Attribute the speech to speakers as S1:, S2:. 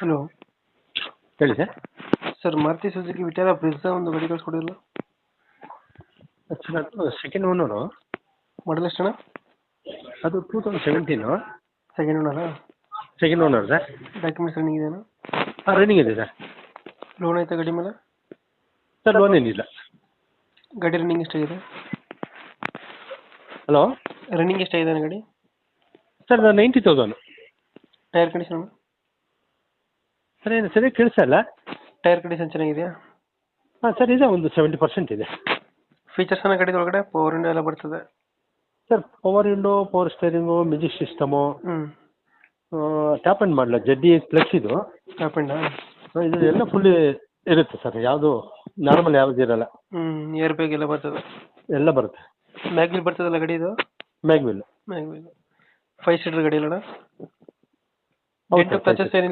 S1: Hello.
S2: ಹೇಳಿ sir.
S1: Sir Maruti Suzuki Vitara Brezza ಒಂದು ಗಾಡಿ ಕಳಿಸ್ಕೊಡಿಲ್ಲ.
S2: ಸರ್ ಅದು ಸೆಕೆಂಡ್ ಓನರು.
S1: ಮಾಡಲ್ ಎಷ್ಟಣ್ಣ?
S2: ಅದು 2017
S1: ಸೆಕೆಂಡ್ ಓನರಾ?
S2: Second owner sir.
S1: Documents running ಇದೆಯಾ?
S2: ಹಾಂ ರನ್ನಿಂಗ್ ಇದೆ ಸರ್.
S1: ಲೋನ್ ಆಯ್ತಾ ಗಾಡಿ ಮೇಲೆ?
S2: ಸರ್ ಲೋನ್ ಏನಿಲ್ಲ.
S1: ಗಾಡಿ ರನ್ನಿಂಗ್ ಎಷ್ಟಾಗಿದೆ?
S2: ಹಲೋ
S1: ರನ್ನಿಂಗ್ ಎಷ್ಟಾಗಿದೆ ಗಾಡಿ?
S2: ಸರ್ 90,000.
S1: Tyre condition?
S2: ಸರ್ ಏನು ಸರಿಯಾಗಿ ಕೇಳಿಸ್ತಾ ಇಲ್ಲ.
S1: ಟೈರ್ ಕಂಡೀಷನ್ ಚೆನ್ನಾಗಿದೆಯಾ?
S2: ಹಾಂ ಸರ್ ಇದೆ, ಒಂದು 70% ಇದೆ.
S1: ಫೀಚರ್ಸ್ ಅನ್ನ ಗಾಡಿ ಒಳಗಡೆ ಪವರ್ ವಿಂಡೋ ಎಲ್ಲ ಬರ್ತದೆ.
S2: Sir power window, power steering, music system, top and model ZDX plus ಇದು.
S1: ಟಾಪ್ ಎಂಡಾ?
S2: ಇದು ಎಲ್ಲ ಫುಲ್ಲಿ ಇರುತ್ತೆ ಸರ್, ಯಾವುದು ನಾರ್ಮಲ್ ಯಾವುದು ಇರಲ್ಲ.
S1: ಏರ್ ಬ್ಯಾಗ್ ಎಲ್ಲ ಬರ್ತದೆ?
S2: ಎಲ್ಲ ಬರುತ್ತೆ.
S1: ಮ್ಯಾಗ್ವಿಲ್ ಬರ್ತದಲ್ಲ ಗಾಡಿ ಇದು?
S2: ಮ್ಯಾಗ್ವಿಲ್.
S1: ಮ್ಯಾಗ್ವಿಲ್ 5 ಸೀಟರ್ ಗಾಡಿ ಅಲ್ಲಣ್ಣ?
S2: ಹೌದು ಸರ್,
S1: ಟಚಸ್ ಏನಿಲ್ಲ?